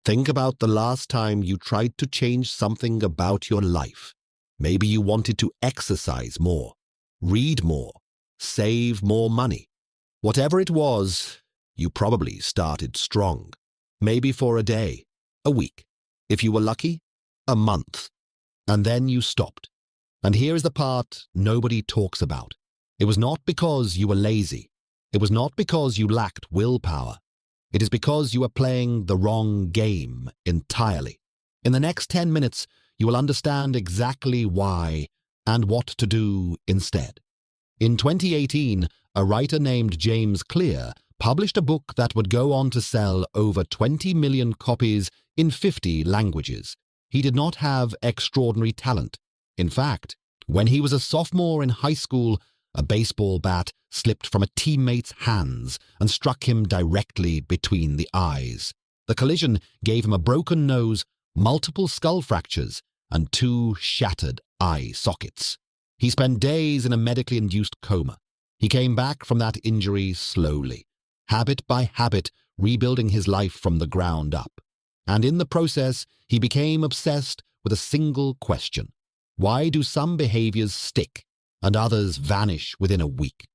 Think about the last time you tried to change something about your life. Maybe you wanted to exercise more, read more, save more money. Whatever it was, you probably started strong. Maybe for a day, a week. If you were lucky, a month. And then you stopped. And here is the part nobody talks about. It was not because you were lazy. It was not because you lacked willpower. It is because you were playing the wrong game entirely. In the next 10 minutes, you will understand exactly why and what to do instead. In 2018, a writer named James Clear published a book that would go on to sell over 20 million copies in 50 languages. He did not have extraordinary talent. In fact, when he was a sophomore in high school, a baseball bat slipped from a teammate's hands and struck him directly between the eyes. The collision gave him a broken nose, multiple skull fractures, and 2 shattered eye sockets. He spent days in a medically induced coma. He came back from that injury slowly, habit by habit, rebuilding his life from the ground up. And in the process, he became obsessed with a single question. Why do some behaviors stick and others vanish within a week?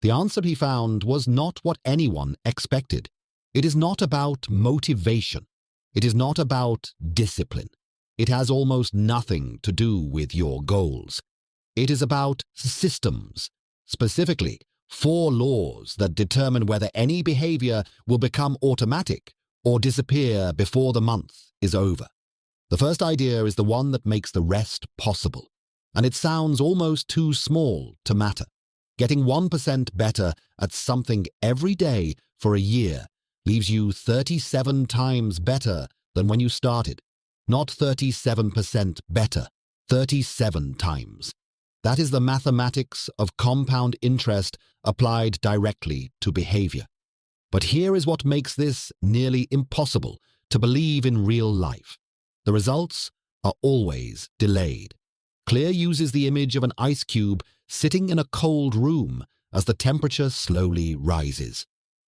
The answer he found was not what anyone expected. It is not about motivation. It is not about discipline. It has almost nothing to do with your goals. It is about systems, specifically 4 laws that determine whether any behavior will become automatic or disappear before the month is over. The first idea is the one that makes the rest possible, and it sounds almost too small to matter. Getting 1% better at something every day for a year leaves you 37 times better than when you started. Not 37% better, 37 times. That is the mathematics of compound interest applied directly to behavior. But here is what makes this nearly impossible to believe in real life. The results are always delayed. Clear uses the image of an ice cube sitting in a cold room as the temperature slowly rises.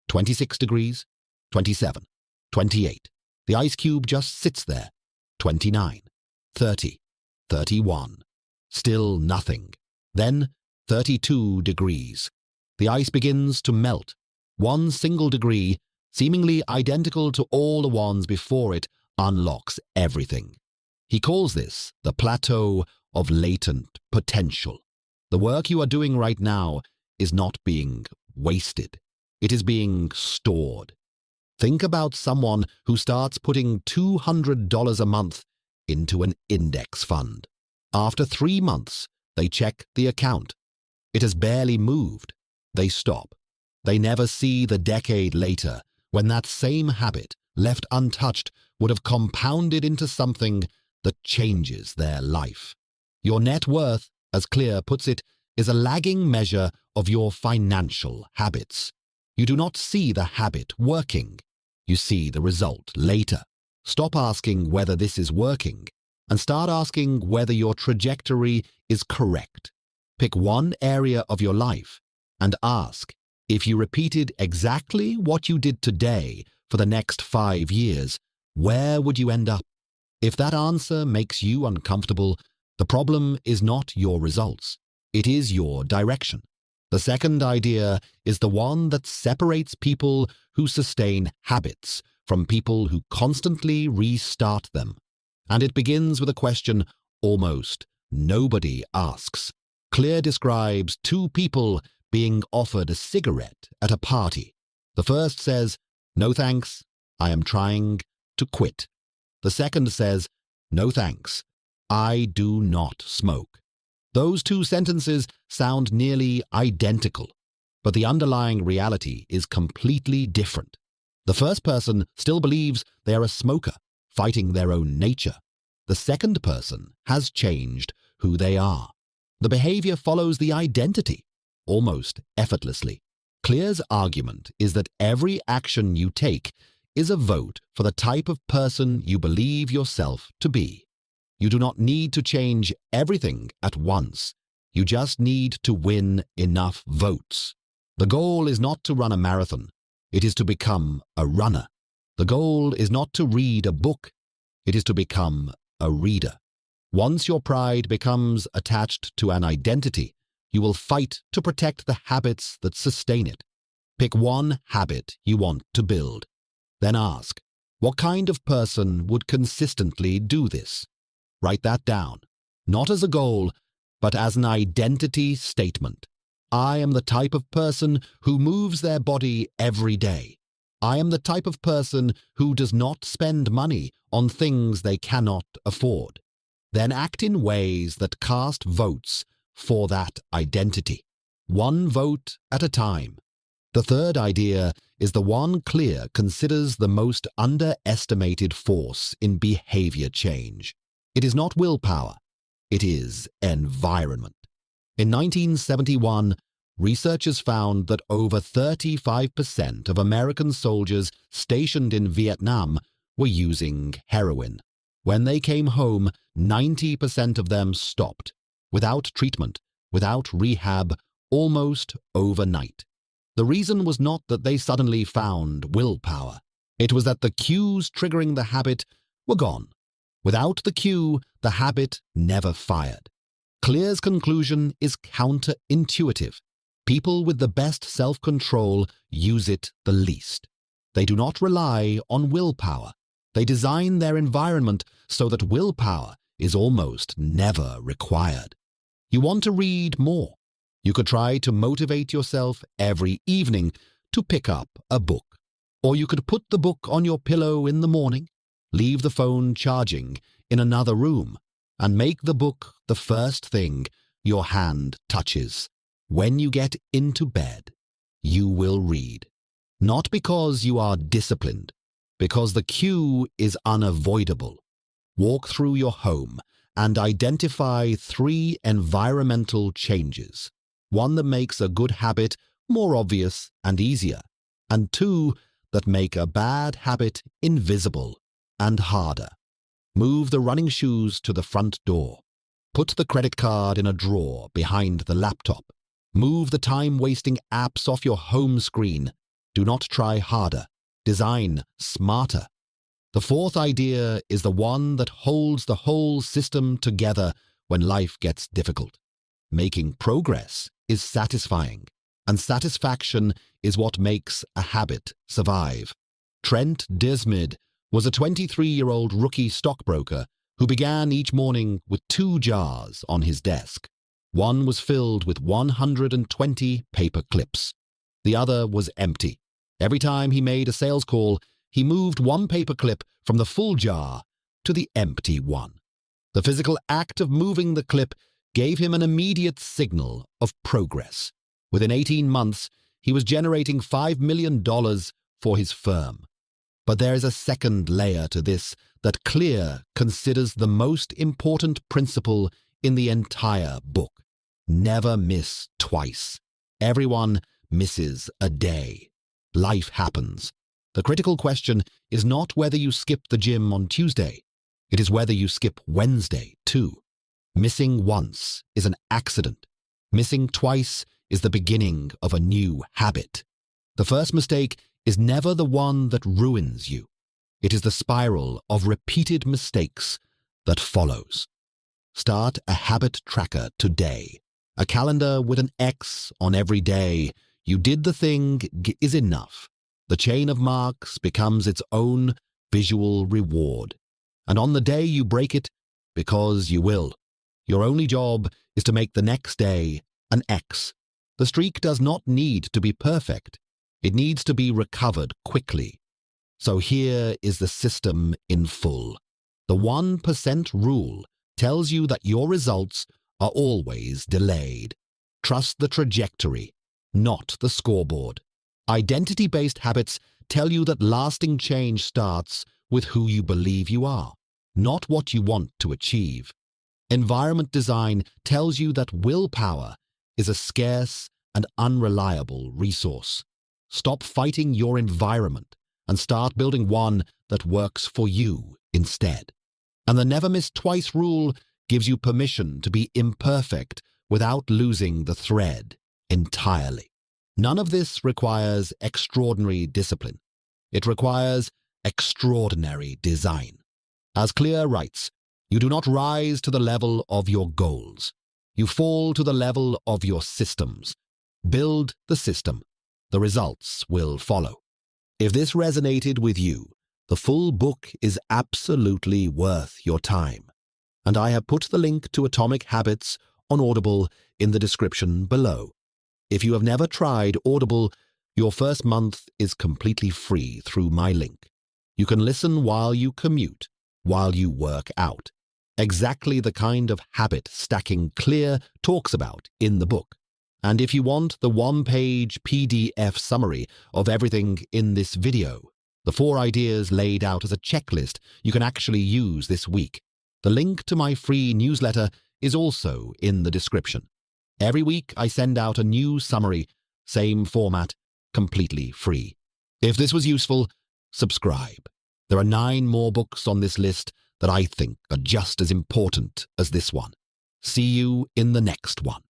26 degrees, 27, 28. The ice cube just sits there. 29, 30, 31. Still nothing. Then 32 degrees. The ice begins to melt. 1 single degree, seemingly identical to all the ones before it, unlocks everything. He calls this the Plateau of Latent Potential. The work you are doing right now is not being wasted. It is being stored. Think about someone who starts putting $200 a month into an index fund. After 3 months, they check the account. It has barely moved. They stop. They never see the decade later when that same habit, left untouched, would have compounded into something that changes their life. Your net worth, as Clear puts it, is a lagging measure of your financial habits. You do not see the habit working. You see the result later. Stop asking whether this is working and start asking whether your trajectory is correct. Pick one area of your life and ask, if you repeated exactly what you did today for the next 5 years, where would you end up? If that answer makes you uncomfortable, the problem is not your results. It is your direction. The second idea is the one that separates people who sustain habits from people who constantly restart them. And it begins with a question almost nobody asks. Clear describes 2 people being offered a cigarette at a party. The first says, "No thanks, I am trying to quit." The second says, "No thanks, I do not smoke." Those 2 sentences sound nearly identical, but the underlying reality is completely different. The first person still believes they are a smoker, fighting their own nature. The second person has changed who they are. The behavior follows the identity, almost effortlessly. Clear's argument is that every action you take is a vote for the type of person you believe yourself to be. You do not need to change everything at once. You just need to win enough votes. The goal is not to run a marathon. It is to become a runner. The goal is not to read a book, it is to become a reader. Once your pride becomes attached to an identity, you will fight to protect the habits that sustain it. Pick one habit you want to build. Then ask, what kind of person would consistently do this? Write that down, not as a goal, but as an identity statement. I am the type of person who moves their body every day. I am the type of person who does not spend money on things they cannot afford. Then act in ways that cast votes for that identity, one vote at a time. The third idea is the one Clear considers the most underestimated force in behavior change. It is not willpower, it is environment. In 1971, researchers found that over 35% of American soldiers stationed in Vietnam were using heroin. When they came home, 90% of them stopped, without treatment, without rehab, almost overnight. The reason was not that they suddenly found willpower. It was that the cues triggering the habit were gone. Without the cue, the habit never fired. Clear's conclusion is counterintuitive. People with the best self-control use it the least. They do not rely on willpower. They design their environment so that willpower is almost never required. You want to read more. You could try to motivate yourself every evening to pick up a book. Or you could put the book on your pillow in the morning, leave the phone charging in another room, and make the book the first thing your hand touches. When you get into bed, you will read. Not because you are disciplined, because the cue is unavoidable. Walk through your home and identify 3 environmental changes. 1 that makes a good habit more obvious and easier, and 2 that make a bad habit invisible and harder. Move the running shoes to the front door. Put the credit card in a drawer behind the laptop. Move the time-wasting apps off your home screen. Do not try harder. Design smarter. The 4th idea is the one that holds the whole system together when life gets difficult. Making progress is satisfying, and satisfaction is what makes a habit survive. Trent Dismid was a 23-year-old rookie stockbroker who began each morning with 2 jars on his desk. One was filled with 120 paper clips. The other was empty. Every time he made a sales call, he moved 1 paper clip from the full jar to the empty one. The physical act of moving the clip gave him an immediate signal of progress. Within 18 months, he was generating $5 million for his firm. But there is a second layer to this that Clear considers the most important principle in the entire book. Never miss twice. Everyone misses a day. Life happens. The critical question is not whether you skip the gym on Tuesday. It is whether you skip Wednesday, too. Missing once is an accident. Missing twice is the beginning of a new habit. The first mistake is never the one that ruins you. It is the spiral of repeated mistakes that follows. Start a habit tracker today. A calendar with an X on every day. You did the thing is enough. The chain of marks becomes its own visual reward. And on the day you break it, because you will, your only job is to make the next day an X. The streak does not need to be perfect. It needs to be recovered quickly. So here is the system in full. The 1% rule tells you that your results are always delayed. Trust the trajectory, not the scoreboard. Identity-based habits tell you that lasting change starts with who you believe you are, not what you want to achieve. Environment design tells you that willpower is a scarce and unreliable resource. Stop fighting your environment and start building one that works for you instead. And the never miss twice rule gives you permission to be imperfect without losing the thread entirely. None of this requires extraordinary discipline. It requires extraordinary design. As Clear writes, you do not rise to the level of your goals. You fall to the level of your systems. Build the system. The results will follow. If this resonated with you, the full book is absolutely worth your time. And I have put the link to Atomic Habits on Audible in the description below. If you have never tried Audible, your first month is completely free through my link. You can listen while you commute, while you work out. Exactly the kind of habit stacking Clear talks about in the book. And if you want the one-page PDF summary of everything in this video, the 4 ideas laid out as a checklist you can actually use this week, the link to my free newsletter is also in the description. Every week I send out a new summary, same format, completely free. If this was useful, subscribe. There are 9 more books on this list that I think are just as important as this one. See you in the next one.